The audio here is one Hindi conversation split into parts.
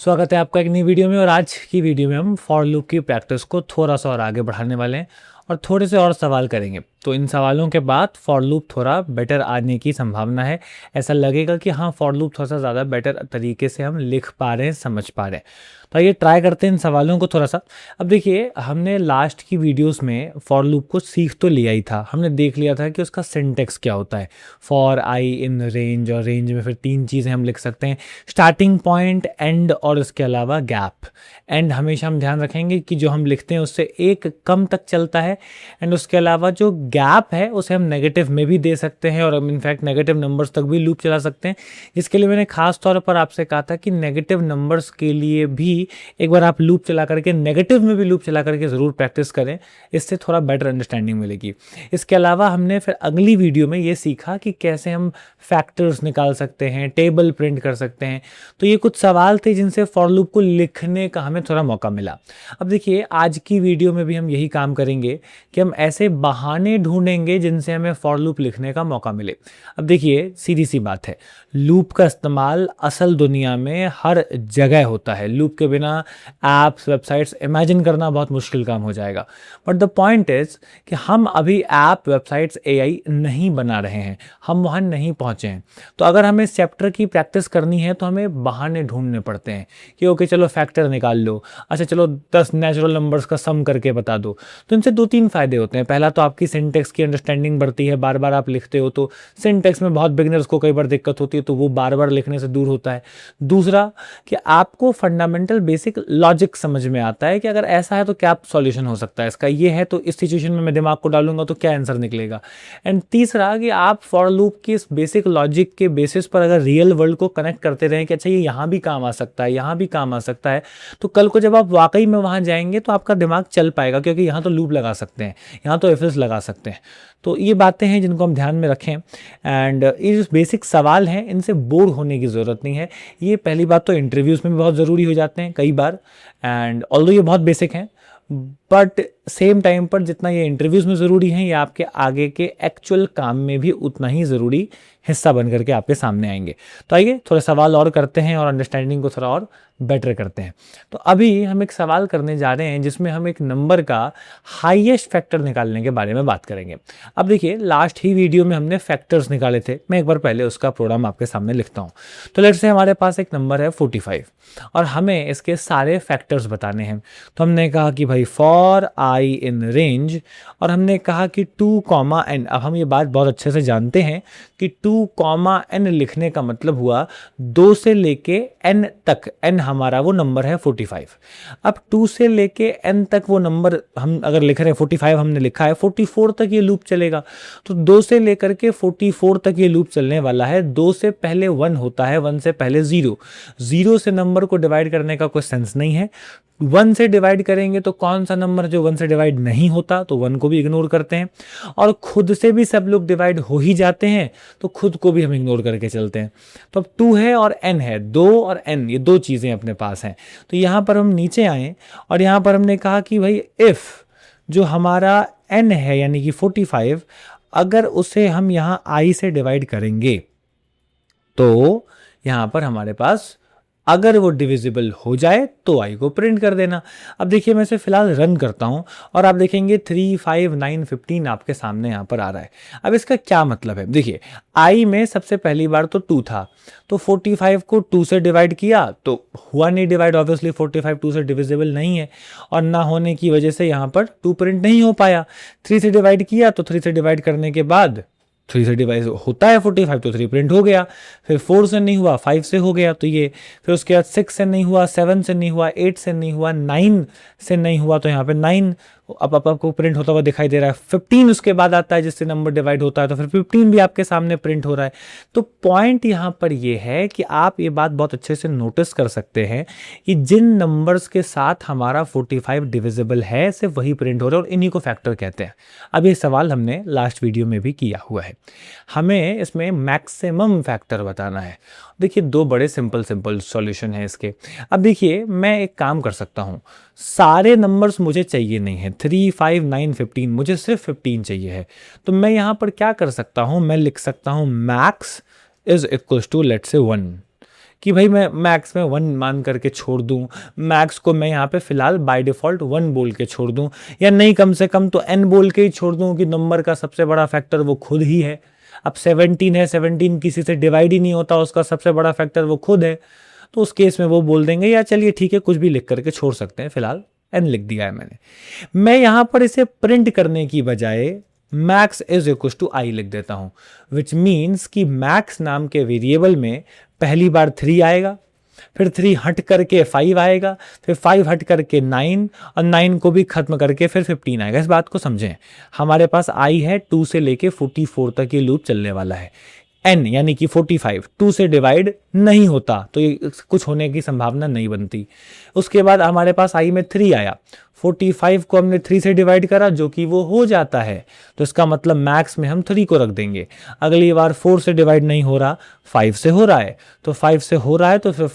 स्वागत है आपका एक नई वीडियो में। और आज की वीडियो में हम फॉर लूप की प्रैक्टिस को थोड़ा सा और आगे बढ़ाने वाले हैं और थोड़े से और सवाल करेंगे। तो इन सवालों के बाद फॉर लूप थोड़ा बेटर आने की संभावना है। ऐसा लगेगा कि हाँ, फॉर लूप थोड़ा सा ज़्यादा बेटर तरीके से हम लिख पा रहे हैं, समझ पा रहे हैं। तो आइए ट्राई करते हैं इन सवालों को थोड़ा सा। अब देखिए, हमने लास्ट की वीडियोस में फॉर लूप को सीख तो लिया ही था। हमने देख लिया था कि उसका सिंटेक्स क्या होता है। फॉर आई इन रेंज, और रेंज में फिर तीन चीज़ें हम लिख सकते हैं: स्टार्टिंग पॉइंट, एंड और इसके अलावा गैप। एंड हमेशा हम ध्यान रखेंगे कि जो हम लिखते हैं उससे एक कम तक चलता है। एंड उसके अलावा जो गैप है उसे हम नेगेटिव में भी दे सकते हैं, और हम इनफैक्ट नेगेटिव नंबर्स तक भी लूप चला सकते हैं। जिसके लिए मैंने खास तौर पर आपसे कहा था कि नेगेटिव नंबर्स के लिए भी एक बार आप लूप चला करके, नेगेटिव में भी लूप चला करके ज़रूर प्रैक्टिस करें। इससे थोड़ा बेटर अंडरस्टैंडिंग मिलेगी। इसके अलावा हमने फिर अगली वीडियो में ये सीखा कि कैसे हम फैक्टर्स निकाल सकते हैं, टेबल प्रिंट कर सकते हैं। तो ये कुछ सवाल थे जिनसे फॉर लूप को लिखने का हमें थोड़ा मौका मिला। अब देखिए, आज की वीडियो में भी हम यही काम करेंगे कि हम ऐसे बहाने ढूंढेंगे जिनसे हमें फॉर लूप लिखने का मौका मिले। अब देखिए, सीधी सी बात है, लूप का इस्तेमाल असल दुनिया में हर जगह होता है। लूप के बिना ऐप्स, वेबसाइट्स इमेजिन करना बहुत मुश्किल काम हो जाएगा। बट द पॉइंट इज कि हम अभी ऐप, वेबसाइट्स, एआई नहीं बना रहे हैं, हम वहाँ नहीं पहुँचे हैं। तो अगर हमें इस चैप्टर की प्रैक्टिस करनी है तो हमें बहाने ढूंढने पड़ते हैं कि ओके चलो फैक्टर निकाल लो, अच्छा चलो 10 नेचुरल नंबर्स का सम करके बता दो। तो इनसे दो तीन फायदे होते हैं। पहला तो आपकी सिंटेक्स की अंडरस्टैंडिंग बढ़ती है। बार बार आप लिखते हो तो सिंटेक्स में बहुत बिगिनर्स को कई बार दिक्कत होती है, तो वो बार बार लिखने से दूर होता है। दूसरा कि आपको फंडामेंटल बेसिक लॉजिक समझ में आता है कि अगर ऐसा है तो क्या सॉल्यूशन हो सकता है इसका, ये है तो इस सिचुएशन में मैं दिमाग को डालूंगा तो क्या आंसर निकलेगा। एंड तीसरा कि आप फॉर लूप की इस बेसिक लॉजिक के बेसिस पर अगर रियल वर्ल्ड को कनेक्ट करते रहें कि अच्छा ये यहाँ भी काम आ सकता है, यहाँ भी काम आ सकता है, तो कल को जब आप वाकई में वहाँ जाएंगे तो आपका दिमाग चल पाएगा, क्योंकि यहाँ तो लूप लगा सकते हैं, यहाँ तो इफ एल्स लगा सकते हैं। तो ये बातें हैं जिनको हम ध्यान में रखें। एंड ये जो बेसिक सवाल हैं इनसे बोर होने की ज़रूरत नहीं है। ये पहली बात तो इंटरव्यूज़ में भी बहुत ज़रूरी हो जाते हैं कई बार, एंड ऑल्दो ये बहुत बेसिक हैं, बट सेम टाइम पर जितना ये इंटरव्यूज़ में ज़रूरी है, ये आपके आगे के एक्चुअल काम में भी उतना ही ज़रूरी हिस्सा बन करके आपके सामने आएंगे। तो आइए थोड़े सवाल और करते हैं और अंडरस्टैंडिंग को थोड़ा और बेटर करते हैं। तो अभी हम एक सवाल करने जा रहे हैं जिसमें हम एक नंबर का हाईएस्ट फैक्टर निकालने के बारे में बात करेंगे। अब देखिए, लास्ट ही वीडियो में हमने फैक्टर्स निकाले थे। मैं एक बार पहले उसका प्रोग्राम आपके सामने लिखता हूँ। तो लेट्स से हमारे पास एक नंबर है 45 और हमें इसके सारे फैक्टर्स बताने हैं। तो हमने कहा कि भाई फॉर आई इन रेंज, और हमने कहा कि 2, n। अब हम ये बात बहुत अच्छे से जानते हैं कि 2, n लिखने का मतलब हुआ 2 से लेके n तक। n हमारा वो नंबर है 45। अब 2 से लेके n तक वो नंबर हम अगर लिख रहे हैं, 45 हमने लिखा है, 44 तक ये लूप चलेगा। तो 2 से लेकर के 44 तक ये लूप चलने वाला है। 2 से पहले 1 होता है, 1 से पहले 0। 0 से नंबर को डिवाइड करने का कोई सेंस नहीं है। 1 से डिवाइड करेंगे तो कौन सा नंबर जो 1 से डिवाइड नहीं होता, तो 1 को भी इग्नोर करते हैं। और खुद से भी सब लोग डिवाइड हो ही जाते हैं, तो खुद को भी हम इग्नोर करके चलते हैं। तो अब 2 है और n है, 2 और n, ये दो चीज़ें अपने पास हैं। तो यहाँ पर हम नीचे आए और यहाँ पर हमने कहा कि भाई इफ़ जो हमारा n है यानी कि 45, अगर उसे हम यहाँ i से डिवाइड करेंगे तो यहाँ पर हमारे पास अगर वो डिविजिबल हो जाए तो i को प्रिंट कर देना। अब देखिए, मैं इसे फिलहाल रन करता हूँ और आप देखेंगे 3, 5, 9, 15 आपके सामने यहाँ पर आ रहा है। अब इसका क्या मतलब है? देखिए, i में सबसे पहली बार तो 2 था, तो 45 को 2 से डिवाइड किया तो हुआ नहीं डिवाइड। ऑब्वियसली 45 2 से डिविजिबल नहीं है, और ना होने की वजह से यहाँ पर 2 प्रिंट नहीं हो पाया। 3 से डिवाइड किया तो 3 से डिवाइड करने के बाद 3 से डिवाइड होता है 45, तो 3 प्रिंट हो गया। फिर 4 से नहीं हुआ, 5 से हो गया, तो ये। फिर उसके बाद 6 से नहीं हुआ, 7 से नहीं हुआ, 8 से नहीं हुआ, 9 से नहीं हुआ, तो यहाँ पे 9 अब आपको प्रिंट होता हुआ दिखाई दे रहा है। 15 उसके बाद आता है जिससे नंबर डिवाइड होता है, तो फिर 15 भी आपके सामने प्रिंट हो रहा है। तो पॉइंट यहाँ पर ये है कि आप ये बात बहुत अच्छे से नोटिस कर सकते हैं कि जिन नंबर्स के साथ हमारा 45 डिविजिबल है, सिर्फ वही प्रिंट हो रहा है, और इन्हीं को फैक्टर कहते हैं। अब ये सवाल हमने लास्ट वीडियो में भी किया हुआ है। हमें इसमें मैक्सिमम फैक्टर बताना है। देखिए, दो बड़े सिंपल सॉल्यूशन है इसके। अब देखिए, मैं एक काम कर सकता हूँ, सारे नंबर्स मुझे चाहिए नहीं है, 3, 5, 9, 15, मुझे सिर्फ 15 चाहिए है। तो मैं यहाँ पर क्या कर सकता हूँ, मैं लिख सकता हूँ max is equals to let's say 1। कि भाई मैं मैक्स में 1 मान करके छोड़ दूं, मैक्स को मैं यहाँ पे फिलहाल बाय डिफ़ॉल्ट 1 बोल के छोड़ दूं, या नहीं कम से कम तो n बोल के ही छोड़ दूं कि नंबर का सबसे बड़ा फैक्टर वो खुद ही है। अब 17 है, 17 किसी से डिवाइड ही नहीं होता, उसका सबसे बड़ा फैक्टर वो खुद है, तो उस केस में वो बोल देंगे या चलिए ठीक है कुछ भी लिख करके छोड़ सकते हैं, फिलहाल n लिख दिया है मैंने। मैं यहाँ पर इसे प्रिंट करने की बजाय मैक्स इज इक्वल टू आई लिख देता हूँ, विच मीन्स कि मैक्स नाम के वेरिएबल में पहली बार 3 आएगा, फिर 3 हट करके 5 आएगा, फिर 5 हट करके 9, और 9 को भी खत्म करके फिर 15 आएगा। इस बात को समझें, हमारे पास आई है 2 से लेके 44 तक ये लूप चलने वाला है। n यानी कि 45 2 से डिवाइड नहीं होता तो ये कुछ होने की संभावना नहीं बनती। उसके बाद हमारे पास i में 3 आया, 45 को हमने 3 से डिवाइड करा जो कि वो हो जाता है, तो इसका मतलब मैक्स में हम 3 को रख देंगे। अगली बार 4 से डिवाइड नहीं हो रहा, 5 से हो रहा है, तो 5 से हो रहा है तो फिर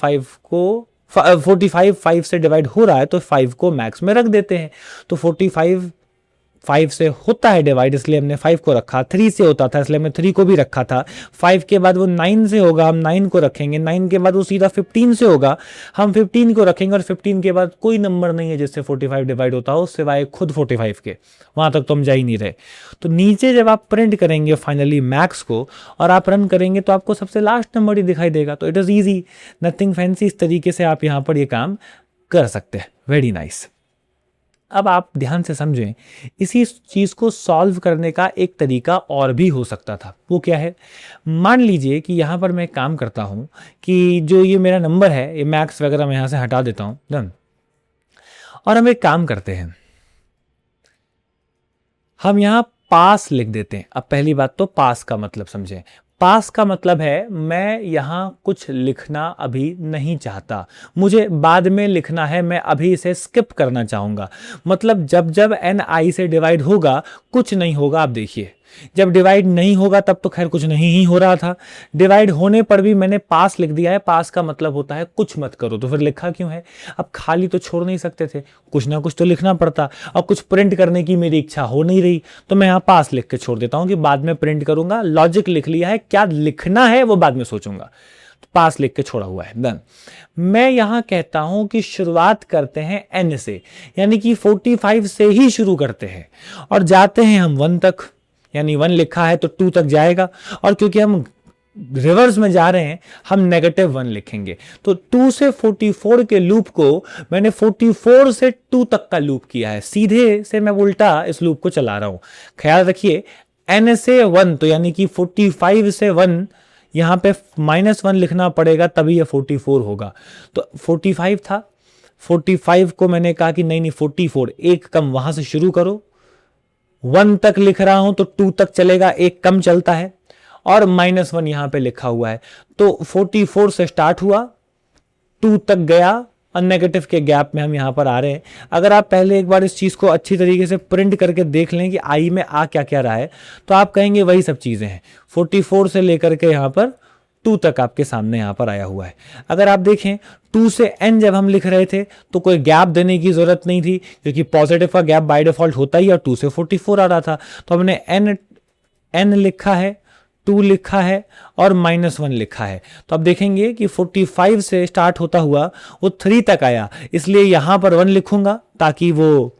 45 5 से डिवाइड हो रहा है तो 5 को मैक्स में रख देते हैं। तो 45 5 से होता है डिवाइड, इसलिए हमने 5 को रखा, 3 से होता था इसलिए हमने 3 को भी रखा था, 5 के बाद वो 9 से होगा, हम 9 को रखेंगे, 9 के बाद वो सीधा 15 से होगा, हम 15 को रखेंगे, और 15 के बाद कोई नंबर नहीं है जिससे 45 डिवाइड होता हो सिवाय खुद 45 के, वहां तक तो हम जा ही नहीं रहे। तो नीचे जब आप प्रिंट करेंगे फाइनली मैक्स को और आप रन करेंगे तो आपको सबसे लास्ट नंबर ही दिखाई देगा। तो it is easy, nothing fancy, इस तरीके से आप यहाँ पर ये काम कर सकते हैं। Very nice. अब आप ध्यान से समझें, इसी चीज़ को सॉल्व करने का एक तरीका और भी हो सकता था। वो क्या है, मान लीजिए कि यहाँ पर मैं एक काम करता हूँ कि जो ये मेरा नंबर है, ये मैक्स वगैरह मैं यहाँ से हटा देता हूँ, डन। और हम एक काम करते हैं, हम यहाँ पास लिख देते हैं। अब पहली बात तो पास का मतलब समझें। पास का मतलब है मैं यहाँ कुछ लिखना अभी नहीं चाहता, मुझे बाद में लिखना है, मैं अभी इसे स्किप करना चाहूँगा। मतलब जब जब n i से डिवाइड होगा कुछ नहीं होगा। आप देखिए, जब डिवाइड नहीं होगा तब तो खैर कुछ नहीं ही हो रहा था, डिवाइड होने पर भी मैंने पास लिख दिया है। पास का मतलब होता है कुछ मत करो, तो फिर लिखा क्यों है? अब खाली तो छोड़ नहीं सकते थे, कुछ ना कुछ तो लिखना पड़ता, और कुछ प्रिंट करने की मेरी इच्छा हो नहीं रही, तो मैं यहाँ पास लिख के छोड़ देता हूँ कि बाद में प्रिंट करूंगा। लॉजिक लिख लिया है, क्या लिखना है वो बाद में सोचूंगा, तो पास लिख के छोड़ा हुआ है, डन। मैं यहां कहता हूं कि शुरुआत करते हैं n से, यानी कि 45 से ही शुरू करते हैं और जाते हैं हम 1 तक, यानी 1 लिखा है तो 2 तक जाएगा, और क्योंकि हम रिवर्स में जा रहे हैं हम -1 लिखेंगे। तो 2 से 44 के लूप को मैंने 44 से 2 तक का लूप किया है, सीधे से मैं उल्टा इस लूप को चला रहा हूं। ख्याल रखिए, n से 1 तो यानी कि 45 से 1 यहां पे -1 लिखना पड़ेगा तभी ये 44 होगा। तो 45 था, 45 को मैंने कहा कि नहीं 44, एक कम वहां से शुरू करो। 1 तक लिख रहा हूं तो 2 तक चलेगा, एक कम चलता है, और -1 यहां पे लिखा हुआ है। तो 44 से स्टार्ट हुआ, 2 तक गया, और नेगेटिव के गैप में हम यहां पर आ रहे हैं। अगर आप पहले एक बार इस चीज को अच्छी तरीके से प्रिंट करके देख लें कि आई में आ क्या क्या रहा है, तो आप कहेंगे वही सब चीजें हैं। 44 से लेकर के यहां पर 2 तक आपके सामने यहां पर आया हुआ है। अगर आप देखें 2 से n जब हम लिख रहे थे तो कोई गैप देने की जरूरत नहीं थी, क्योंकि पॉजिटिव का गैप बाय डिफॉल्ट होता ही, और 2 से 44 आ रहा था, तो हमने n लिखा है, 2 लिखा है और -1 लिखा है। तो अब देखेंगे कि 45 से स्टार्ट होता हुआ वो 3 तक आया, इसलिए यहां पर 1 लिखूंगा ताकि वो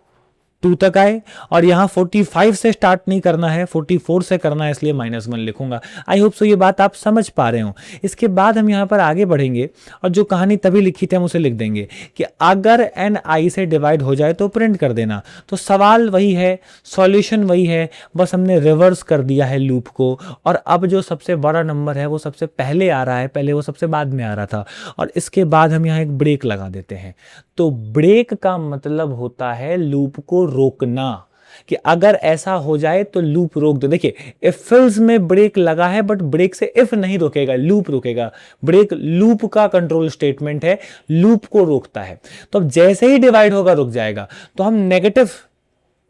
2 तक आए, और यहाँ 45 से स्टार्ट नहीं करना है, 44 से करना है, इसलिए -1 लिखूंगा। आई होप सो ये बात आप समझ पा रहे हो। इसके बाद हम यहाँ पर आगे बढ़ेंगे और जो कहानी तभी लिखी थी हम उसे लिख देंगे कि अगर n i से डिवाइड हो जाए तो प्रिंट कर देना। तो सवाल वही है, सॉल्यूशन वही है, बस हमने रिवर्स कर दिया है लूप को, और अब जो सबसे बड़ा नंबर है वो सबसे पहले आ रहा है, पहले वो सबसे बाद में आ रहा था, और इसके बाद हम यहाँ एक ब्रेक लगा देते हैं। तो ब्रेक का मतलब होता है लूप को रोकना, कि अगर ऐसा हो जाए तो लूप रोक दो। देखिए इफ फिल्स में ब्रेक लगा है, बट ब्रेक से इफ नहीं रोकेगा, लूप रोकेगा। ब्रेक लूप का कंट्रोल स्टेटमेंट है, लूप को रोकता है। तो अब जैसे ही डिवाइड होगा रुक जाएगा। तो हम नेगेटिव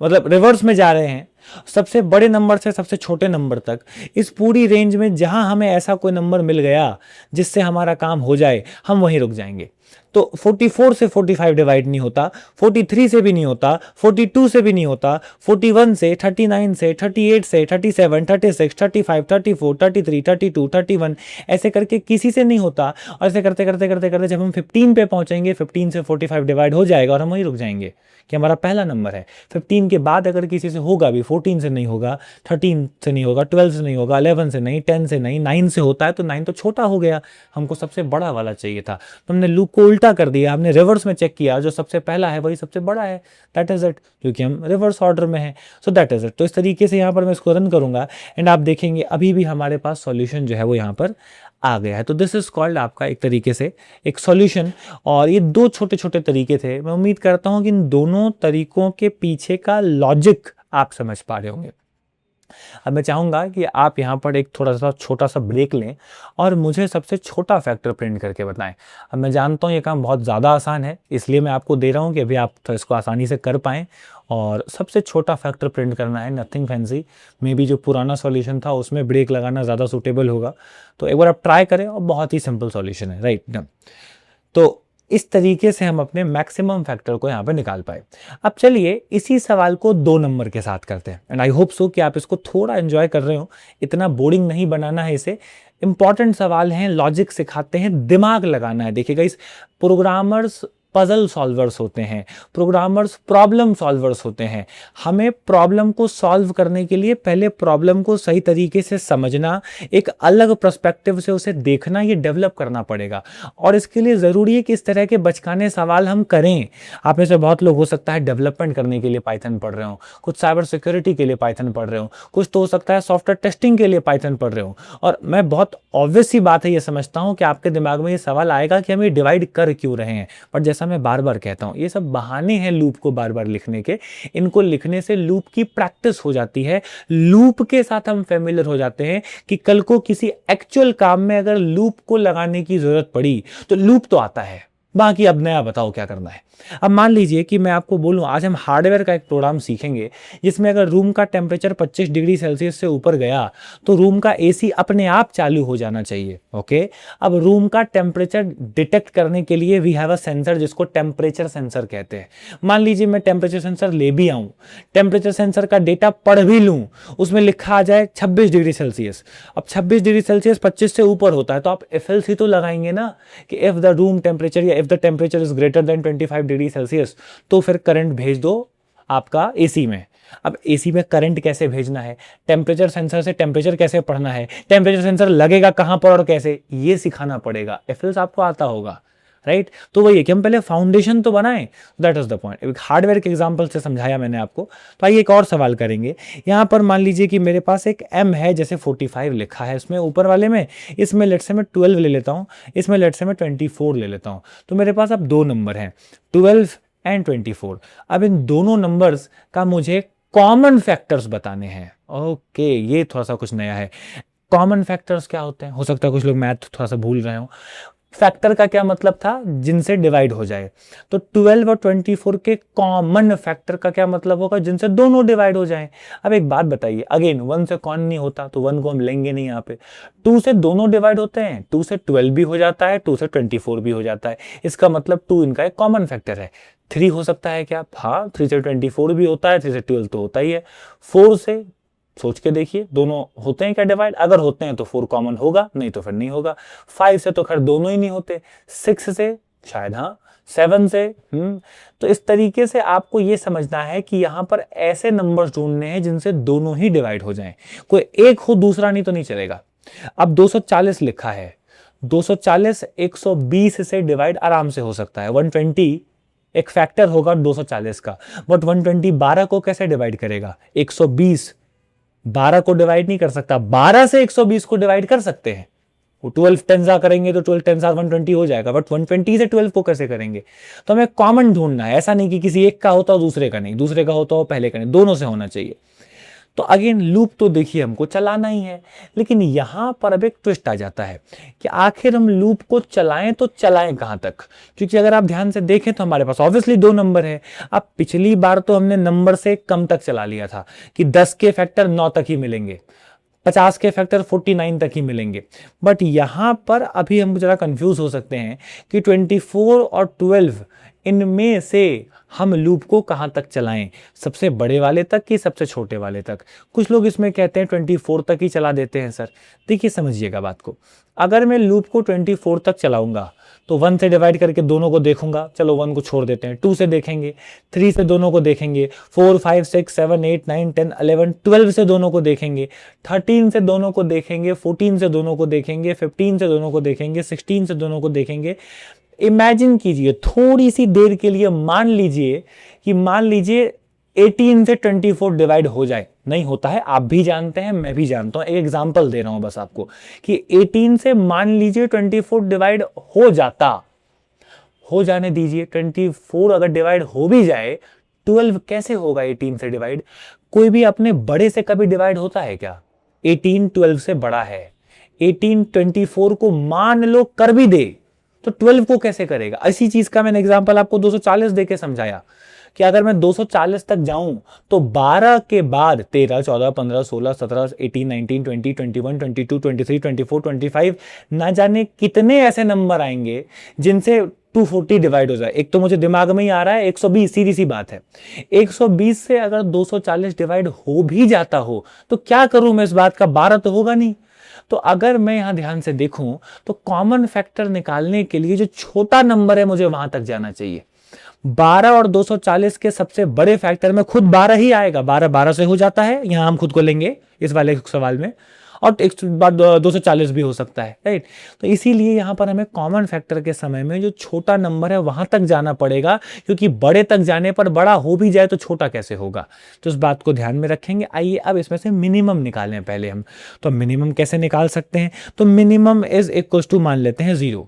मतलब रिवर्स में जा रहे हैं, सबसे बड़े नंबर से सबसे छोटे नंबर तक, इस पूरी रेंज में जहां हमें ऐसा कोई नंबर मिल गया जिससे हमारा काम हो जाए, हम वहीं रुक जाएंगे। तो 44 से 45 डिवाइड नहीं होता, 43 से भी नहीं होता, 42 से भी नहीं होता, 41 से, 39 से, 38 से, 37, 36, 35, 34, 33, 32, 31, ऐसे करके किसी से नहीं होता। और ऐसे करते करते करते करते जब हम 15 पे पहुंचेंगे, 15 से 45 डिवाइड हो जाएगा और हम वहीं रुक जाएंगे कि हमारा पहला नंबर है। 15 के बाद अगर किसी से होगा भी, 14 से नहीं होगा, 13 से नहीं होगा, 12 से नहीं होगा, 11 से नहीं, 10 से नहीं, 9 से होता है तो 9 तो छोटा हो गया, हमको सबसे बड़ा वाला चाहिए था, तो हमने लूप को उल्टा कर दिया, हमने रिवर्स में चेक किया, जो सबसे पहला है वही सबसे बड़ा है, दैट इज इट, क्योंकि हम रिवर्स ऑर्डर में है, सो दैट इज इट। तो इस तरीके से यहाँ पर मैं इसको रन करूंगा एंड आप देखेंगे अभी भी हमारे पास सॉल्यूशन जो है वो यहाँ पर आ गया है। तो दिस इज कॉल्ड आपका एक तरीके से एक सॉल्यूशन। और ये दो छोटे छोटे तरीके थे, मैं उम्मीद करता हूं कि इन दोनों तरीकों के पीछे का लॉजिक आप समझ पा रहे होंगे। अब मैं चाहूंगा कि आप यहाँ पर एक थोड़ा सा छोटा सा ब्रेक लें और मुझे सबसे छोटा फैक्टर प्रिंट करके बताएं। अब मैं जानता हूँ ये काम बहुत ज़्यादा आसान है, इसलिए मैं आपको दे रहा हूँ कि अभी आप तो इसको आसानी से कर पाएँ। और सबसे छोटा फैक्टर प्रिंट करना है, नथिंग फैंसी, मे बी जो पुराना सॉल्यूशन था उसमें ब्रेक लगाना ज़्यादा सूटेबल होगा, तो एक बार आप ट्राई करें और बहुत ही सिंपल सॉल्यूशन है, राइट डन। तो इस तरीके से हम अपने मैक्सिमम फैक्टर को यहाँ पे निकाल पाए। अब चलिए इसी सवाल को 2 नंबर के साथ करते हैं एंड आई होप सो कि आप इसको थोड़ा एंजॉय कर रहे हो, इतना बोरिंग नहीं बनाना है इसे। इंपॉर्टेंट सवाल हैं, लॉजिक सिखाते हैं, दिमाग लगाना है। देखिएगा, इस प्रोग्रामर्स पजल सॉल्वर्स होते हैं, प्रोग्रामर्स प्रॉब्लम सॉल्वर्स होते हैं। हमें प्रॉब्लम को सॉल्व करने के लिए पहले प्रॉब्लम को सही तरीके से समझना, एक अलग पर्सपेक्टिव से उसे देखना, ये डेवलप करना पड़ेगा। और इसके लिए ज़रूरी है कि इस तरह के बचकाने सवाल हम करें। आप में से बहुत लोग हो सकता है डेवलपमेंट करने के लिए पाइथन पढ़ रहे हो, कुछ साइबर सिक्योरिटी के लिए पाइथन पढ़ रहे हो, कुछ तो हो सकता है सॉफ्टवेयर टेस्टिंग के लिए पाइथन पढ़ रहे हो। और मैं बहुत ऑब्वियस सी बात है ये समझता हूँ कि आपके दिमाग में ये सवाल आएगा कि हम ये डिवाइड कर क्यों रहे हैं, बट जैसा मैं बार बार कहता हूं, ये सब बहाने हैं लूप को बार बार लिखने के। इनको लिखने से लूप की प्रैक्टिस हो जाती है, लूप के साथ हम फेमिलियर हो जाते हैं कि कल को किसी एक्चुअल काम में अगर लूप को लगाने की जरूरत पड़ी तो लूप तो आता है, बाकी अब नया बताओ क्या करना है। अब मान लीजिए कि मैं आपको बोलूं आज हम हार्डवेयर का एक प्रोग्राम सीखेंगे जिसमें अगर रूम का टेम्परेचर 25 डिग्री सेल्सियस से ऊपर गया तो रूम का एसी अपने आप चालू हो जाना चाहिए। ओके, अब रूम का टेम्परेचर डिटेक्ट करने के लिए वी हैव अ सेंसर जिसको टेम्परेचर सेंसर कहते हैं। मान लीजिए मैं टेम्परेचर सेंसर ले भी आऊं, टेम्परेचर सेंसर का डेटा पढ़ भी लूं, उसमें लिखा आ जाए 26 डिग्री सेल्सियस। अब 26 डिग्री सेल्सियस 25 से ऊपर होता है तो आप एफएलसी तो लगाएंगे ना कि इफ द रूम टेम्परेचर या if the temperature is greater than 25 degree Celsius तो फिर करंट भेज दो आपका एसी में। अब एसी में करंट कैसे भेजना है, टेम्परेचर सेंसर से टेम्परेचर कैसे पढ़ना है, टेम्परेचर सेंसर लगेगा कहां पर और कैसे, ये सिखाना पड़ेगा। एफएल्स आपको आता होगा, राइट। तो वही है कि हम पहले फाउंडेशन तो बनाएं, दैट इज द पॉइंट। एक हार्डवेयर के एग्जांपल से समझाया मैंने आपको। तो आइए एक और सवाल करेंगे। यहां पर मान लीजिए कि मेरे पास एक m है, जैसे 45 लिखा है इसमें ऊपर वाले में, इसमें लेट से मैं 12 ले लेता हूं, इसमें लेट से मैं 24 ले लेता हूं। तो मेरे पास अब 2 नंबर हैं, 12 एंड 24। अब इन दोनों नंबर्स का मुझे कॉमन फैक्टर्स बताने हैं। ओके, ये थोड़ा सा कुछ नया है। कॉमन फैक्टर्स क्या होते हैं, हो सकता है कुछ लोग मैथ थोड़ा सा भूल रहे हो। फैक्टर का क्या मतलब था, जिनसे डिवाइड हो जाए। तो 12 और 24 के कॉमन फैक्टर का क्या मतलब होगा, जिनसे दोनों डिवाइड हो जाएं। अब एक बात बताइए, अगेन 1 से कौन नहीं होता तो 1 को हम लेंगे नहीं यहाँ पे। 2 से दोनों डिवाइड होते हैं, 2 से 12 भी हो जाता है, 2 से 24 भी हो जाता है। इसका मतलब 2 इनका एक कॉमन फैक्टर है। 3 हो सकता है क्या, हाँ 3 से 24 भी होता है, 3 से 12 तो होता ही है। 4 से सोच के देखिए दोनों होते हैं क्या डिवाइड, अगर होते हैं तो 4 कॉमन होगा, नहीं तो फिर नहीं होगा। 5 से तो खैर दोनों ही नहीं होते, 6 से शायद हाँ, 7 से तो इस तरीके से आपको ये समझना है कि यहां पर ऐसे नंबर्स ढूंढने हैं जिनसे दोनों ही डिवाइड हो जाएं, कोई एक हो दूसरा नहीं तो नहीं चलेगा। अब 240 लिखा है, 240 120 से डिवाइड आराम से हो सकता है। 120 एक फैक्टर होगा 240 का, बट 120 12 को कैसे डिवाइड करेगा, 120 12 को डिवाइड नहीं कर सकता। 12 से 120 को डिवाइड कर सकते हैं, वो 12 10 करेंगे तो 12 10 120 हो जाएगा, बट 120 से 12 को कैसे करेंगे। तो हमें कॉमन ढूंढना है, ऐसा नहीं कि किसी एक का होता हो दूसरे का नहीं, दूसरे का होता हो पहले का नहीं, दोनों से होना चाहिए। तो अगेन लूप तो देखिए हमको चलाना ही है, लेकिन यहाँ पर अब एक ट्विस्ट आ जाता है कि आखिर हम लूप को चलाएं तो चलाएं कहाँ तक, क्योंकि अगर आप ध्यान से देखें तो हमारे पास ऑब्वियसली 2 नंबर है। अब पिछली बार तो हमने नंबर से कम तक चला लिया था कि 10 के फैक्टर 9 तक ही मिलेंगे, 50 के फैक्टर 49 तक ही मिलेंगे, बट यहां पर अभी हम जरा कंफ्यूज हो सकते हैं कि 24 और 12 इनमें से हम लूप को कहां तक चलाएं, सबसे बड़े वाले तक कि सबसे छोटे वाले तक। कुछ लोग इसमें कहते हैं 24 तक ही चला देते हैं सर। देखिए समझिएगा बात को, अगर मैं लूप को 24 तक चलाऊंगा तो 1 से डिवाइड करके दोनों को देखूंगा, चलो 1 को छोड़ देते हैं, 2 से देखेंगे, 3 से दोनों को देखेंगे, 4 5 6 7 8 9 10 11 12 से दोनों को देखेंगे, 13 से दोनों को देखेंगे, 14 से दोनों को देखेंगे, 15 से दोनों को देखेंगे, 16 से दोनों को देखेंगे। इमेजिन कीजिए थोड़ी सी देर के लिए, मान लीजिए 18 से 24 डिवाइड हो जाए, नहीं होता है, आप भी जानते हैं मैं भी जानता हूं, एक एग्जांपल दे रहा हूं बस आपको कि 18 से मान लीजिए 24 डिवाइड हो जाता, हो जाने दीजिए, 24 अगर डिवाइड हो भी जाए, 12 कैसे होगा 18 से डिवाइड? कोई भी अपने बड़े से कभी डिवाइड होता है क्या? 18 12 से बड़ा है, 18 24 को मान लो कर भी दे तो 12 को कैसे करेगा? इसी चीज का मैंने एग्जांपल आपको 240 देके समझाया कि अगर मैं 240 तक जाऊं तो 12 के बाद 13 14 15 16 17 18 19 20 21 22 23 24 25 ना जाने कितने ऐसे नंबर आएंगे जिनसे 240 डिवाइड हो जाए। एक तो मुझे दिमाग में ही आ रहा है 120, सीधी सी बात है, 120 से अगर 240 डिवाइड हो भी जाता हो तो क्या करूं मैं इस बात का? 12 तो होगा नहीं। तो अगर मैं यहां ध्यान से देखूं तो कॉमन फैक्टर निकालने के लिए जो छोटा नंबर है मुझे वहां तक जाना चाहिए। 12 और 240 के सबसे बड़े फैक्टर में खुद 12 ही आएगा, 12 12 से हो जाता है, यहां हम खुद को लेंगे इस वाले सवाल में, और एक बार 240 भी हो सकता है, राइट। तो इसीलिए यहां पर हमें कॉमन फैक्टर के समय में जो छोटा नंबर है वहां तक जाना पड़ेगा, क्योंकि बड़े तक जाने पर बड़ा हो भी जाए तो छोटा कैसे होगा, तो इस बात को ध्यान में रखेंगे। आइए अब इसमें से मिनिमम निकालें पहले हम। तो मिनिमम कैसे निकाल सकते हैं? तो मिनिमम इज इक्वल टू मान लेते हैं 0।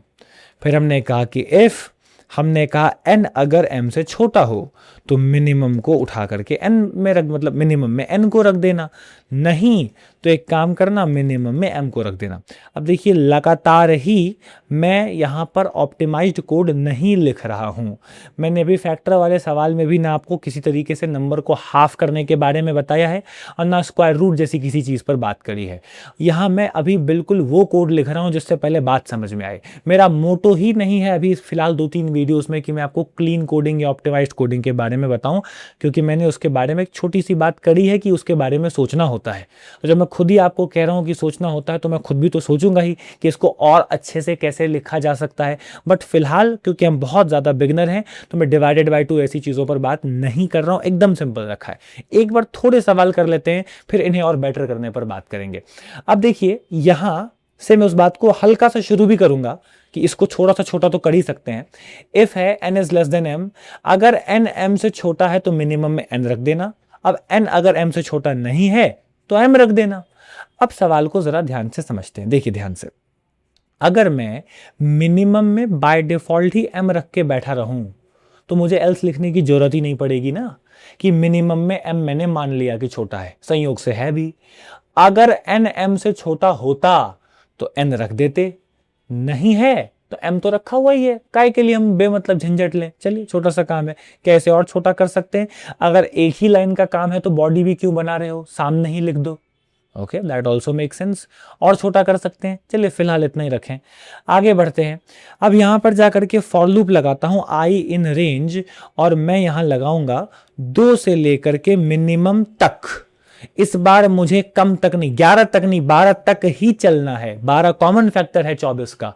फिर हमने कहा कि इफ हमने कहा n अगर m से छोटा हो तो मिनिमम को उठा करके n में रख, मतलब मिनिमम में n को रख देना, नहीं तो एक काम करना मिनिमम में m को रख देना। अब देखिए लगातार ही मैं यहाँ पर ऑप्टिमाइज्ड कोड नहीं लिख रहा हूँ। मैंने अभी फैक्टर वाले सवाल में भी ना आपको किसी तरीके से नंबर को हाफ करने के बारे में बताया है और ना स्क्वायर रूट जैसी किसी चीज़ पर बात करी है। यहाँ मैं अभी बिल्कुल वो कोड लिख रहा हूँ जिससे पहले बात समझ में आए। मेरा मोटो ही नहीं है अभी फिलहाल 2-3 वीडियोस में कि मैं आपको क्लीन कोडिंग या ऑप्टिमाइज्ड कोडिंग के बारे में बताऊं, क्योंकि मैंने उसके बारे में एक छोटी सी बात करी है कि उसके बारे में सोचना होता है। तो जब मैं खुद ही आपको कह रहा हूं कि सोचना होता है तो मैं खुद भी तो सोचूंगा ही कि इसको और अच्छे से कैसे लिखा जा सकता है। बट फिलहाल क्योंकि हम बहुत ज़्यादा बिगनर हैं तो मैं डिवाइडेड बाय 2 ऐसी चीज़ों पर बात नहीं कर रहा हूँ, एकदम सिंपल रखा है। एक बार थोड़े सवाल कर लेते हैं, फिर इन्हें और बेटर करने पर बात करेंगे। अब देखिए यहाँ से मैं उस बात को हल्का सा शुरू भी करूंगा कि इसको थोड़ा सा छोटा तो कर ही सकते हैं। इफ है n is less than m, अगर n m से छोटा है तो मिनिमम में n रख देना। अब n अगर m से छोटा नहीं है तो m रख देना। अब सवाल को जरा ध्यान से समझते हैं, देखिए ध्यान से। अगर मैं मिनिमम में बाय डिफॉल्ट ही m रख के बैठा रहूं तो मुझे एल्स लिखने की जरूरत ही नहीं पड़ेगी ना, कि मिनिमम में m मैंने मान लिया कि छोटा है, संयोग से है भी। अगर n m से छोटा होता तो n रख देते, नहीं है तो m तो रखा हुआ ही है, काय के लिए हम बेमतलब झंझट लें। चलिए छोटा सा काम है, कैसे और छोटा कर सकते हैं? अगर एक ही लाइन का काम है तो बॉडी भी क्यों बना रहे हो, सामने ही लिख दो। Okay, that also make sense. और छोटा कर सकते हैं, चलिए फिलहाल इतना ही रखें, आगे बढ़ते हैं। अब यहां पर जाकर के फॉर लूप लगाता हूं i इन रेंज, और मैं यहां लगाऊंगा 2 से लेकर के मिनिमम तक। इस बार मुझे कम तक नहीं, 11 तक नहीं, 12 तक ही चलना है। 12 कॉमन फैक्टर है 24 का,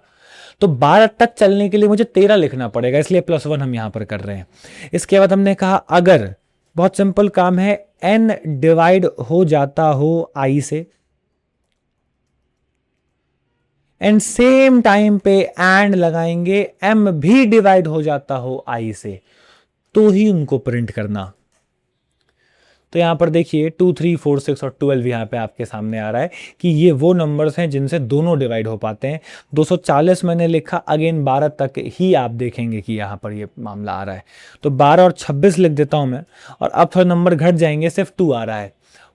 तो 12 तक चलने के लिए मुझे 13 लिखना पड़ेगा, इसलिए +1 हम यहां पर कर रहे हैं। इसके बाद हमने कहा अगर, बहुत सिंपल काम है, n डिवाइड हो जाता हो i से, एंड सेम टाइम पे एंड लगाएंगे m भी डिवाइड हो जाता हो i से, तो ही उनको प्रिंट करना। तो यहां पर देखिए 2 3 4 6 और 12 यहां पे आपके सामने आ रहा है कि ये वो नंबर्स हैं जिनसे दोनों डिवाइड हो पाते हैं। 240 मैंने लिखा, अगेन 12 तक ही आप देखेंगे कि यहां पर ये मामला आ रहा है, तो 12 और 26 लिख देता हूं मैं, और अब थोड़ा नंबर घट जाएंगे, सिर्फ 2 आ रहा है।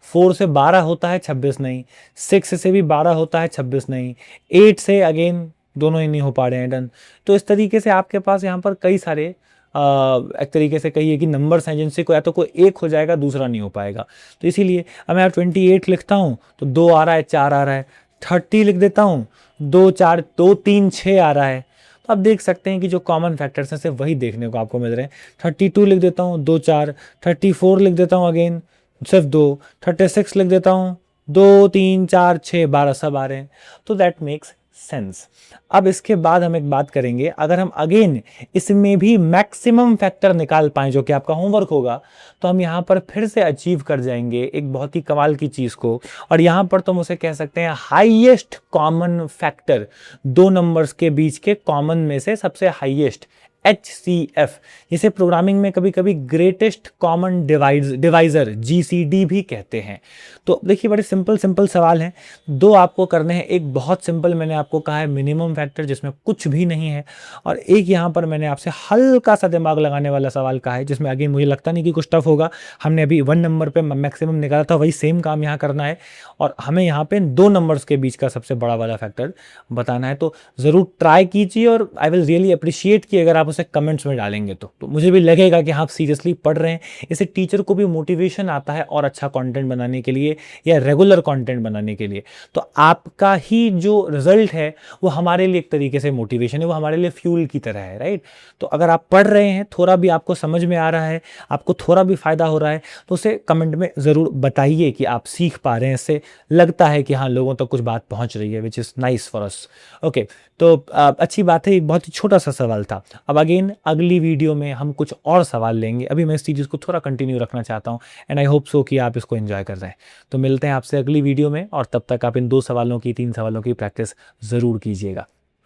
4 से 12 होता है 26 नहीं, 6 से भी 12 होता है 26 नहीं, 8 से अगेन दोनों ही नहीं हो पा रहे हैं, डन। तो इस तरीके से आपके पास यहाँ पर कई सारे एक तरीके से कहिए कि नंबर्स हैं जिनसे को या तो कोई एक हो जाएगा, दूसरा नहीं हो पाएगा। तो इसीलिए अब मैं 28 लिखता हूँ तो 2 आ रहा है, 4 आ रहा है। 30 लिख देता हूँ, 2 4 2 3 6 आ रहा है। तो आप देख सकते हैं कि जो कॉमन फैक्टर्स हैं सिर्फ वही देखने को आपको मिल रहे हैं। 32 लिख देता हूँ, 2 4। 34 लिख देता हूँ अगेन, सिर्फ 2। 36 लिख देता हूँ, 2 3 4 6 12 सब आ रहे हैं। तो दैट मेक्स सेंस। अब इसके बाद हम एक बात करेंगे, अगर हम अगेन इसमें भी मैक्सिमम फैक्टर निकाल पाएं जो कि आपका होमवर्क होगा, तो हम यहाँ पर फिर से अचीव कर जाएंगे एक बहुत ही कमाल की चीज़ को। और यहाँ पर तुम उसे कह सकते हैं हाईएस्ट कॉमन फैक्टर, दो नंबर्स के बीच के कॉमन में से सबसे हाईएस्ट, HCF, जिसे प्रोग्रामिंग में कभी कभी ग्रेटेस्ट कॉमन डिवाइजर GCD भी कहते हैं। तो देखिए बड़े सिंपल सवाल हैं, दो आपको करने हैं। एक बहुत सिंपल मैंने आपको कहा है मिनिमम फैक्टर जिसमें कुछ भी नहीं है, और एक यहाँ पर मैंने आपसे हल्का सा दिमाग लगाने वाला सवाल कहा है जिसमें अगेन मुझे लगता नहीं कि कुछ टफ होगा। हमने अभी 1 नंबर पे मैक्सिमम निकाला था, वही सेम काम यहाँ करना है, और हमें यहाँ पे 2 नंबर्स के बीच का सबसे बड़ा वाला फैक्टर बताना है। तो ज़रूर ट्राई कीजिए, और आई विल रियली अप्रिशिएट कि अगर आप उसे कमेंट्स में डालेंगे तो मुझे भी लगेगा कि हाँ आप सीरियसली पढ़ रहे हैं। इससे टीचर को भी मोटिवेशन आता है और अच्छा कंटेंट बनाने के लिए या रेगुलर कंटेंट बनाने के लिए। तो आपका ही जो रिजल्ट है वो हमारे लिए एक तरीके से मोटिवेशन है, वो हमारे लिए फ्यूल की तरह है, राइट। तो अगर आप पढ़ रहे हैं, थोड़ा भी आपको समझ में आ रहा है, आपको थोड़ा भी फायदा हो रहा है, तो उसे कमेंट में ज़रूर बताइए कि आप सीख पा रहे हैं। इससे लगता है कि हाँ लोगों तक कुछ बात पहुंच रही है, which is nice for us. Okay, तो अच्छी बात है, एक बहुत ही छोटा सा सवाल था। अब अगेन अगली वीडियो में हम कुछ और सवाल लेंगे। अभी मैं इस चीज़ को थोड़ा कंटिन्यू रखना चाहता हूँ, एंड आई होप सो कि आप इसको एंजॉय कर रहे हैं। तो मिलते हैं आपसे अगली वीडियो में, और तब तक आप इन 2 सवालों की 3 सवालों की प्रैक्टिस ज़रूर कीजिएगा।